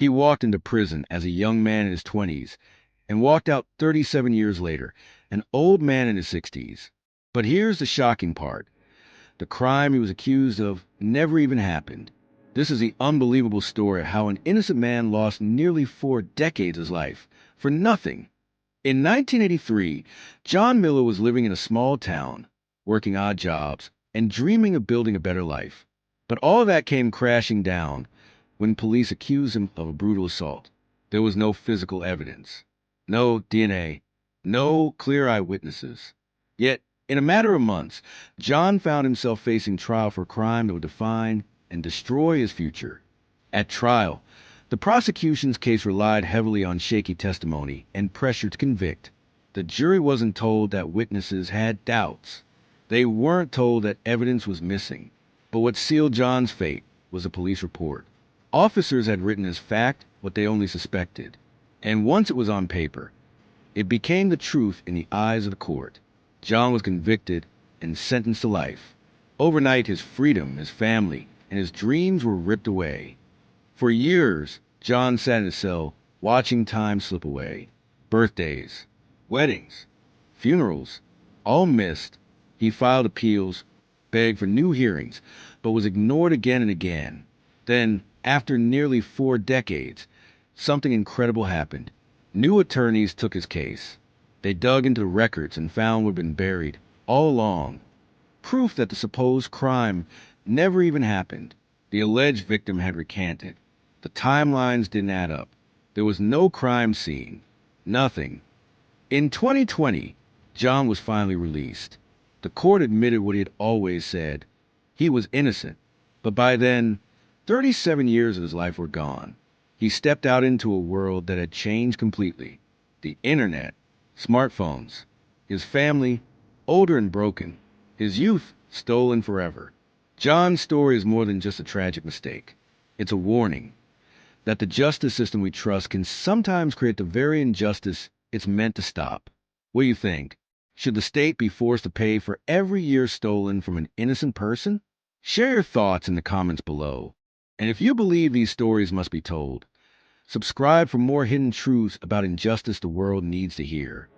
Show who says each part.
Speaker 1: He walked into prison as a young man in his 20s and walked out 37 years later, an old man in his 60s. But here's the shocking part. The crime he was accused of never even happened. This is the unbelievable story of how an innocent man lost nearly 4 decades of his life for nothing. In 1983, John Miller was living in a small town, working odd jobs, and dreaming of building a better life. But all of that came crashing down when police accused him of a brutal assault. There was no physical evidence, no DNA, no clear eyewitnesses. Yet, in a matter of months, John found himself facing trial for a crime that would define and destroy his future. At trial, the prosecution's case relied heavily on shaky testimony and pressure to convict. The jury wasn't told that witnesses had doubts. They weren't told that evidence was missing. But what sealed John's fate was a police report. Officers had written as fact what they only suspected. And once it was on paper, it became the truth in the eyes of the court. John was convicted and sentenced to life. Overnight, his freedom, his family, and his dreams were ripped away. For years, John sat in his cell, watching time slip away. Birthdays, weddings, funerals, all missed. He filed appeals, begged for new hearings, but was ignored again and again. Then, after nearly 4 decades, something incredible happened. New attorneys took his case. They dug into the records and found what had been buried all along. Proof that the supposed crime never even happened. The alleged victim had recanted. The timelines didn't add up. There was no crime scene. Nothing. In 2020, John was finally released. The court admitted what he had always said. He was innocent. But by then, 37 years of his life were gone. He stepped out into a world that had changed completely. The internet, smartphones, his family, older and broken, his youth stolen forever. John's story is more than just a tragic mistake. It's a warning that the justice system we trust can sometimes create the very injustice it's meant to stop. What do you think? Should the state be forced to pay for every year stolen from an innocent person? Share your thoughts in the comments below. And if you believe these stories must be told, subscribe for more hidden truths about injustice the world needs to hear.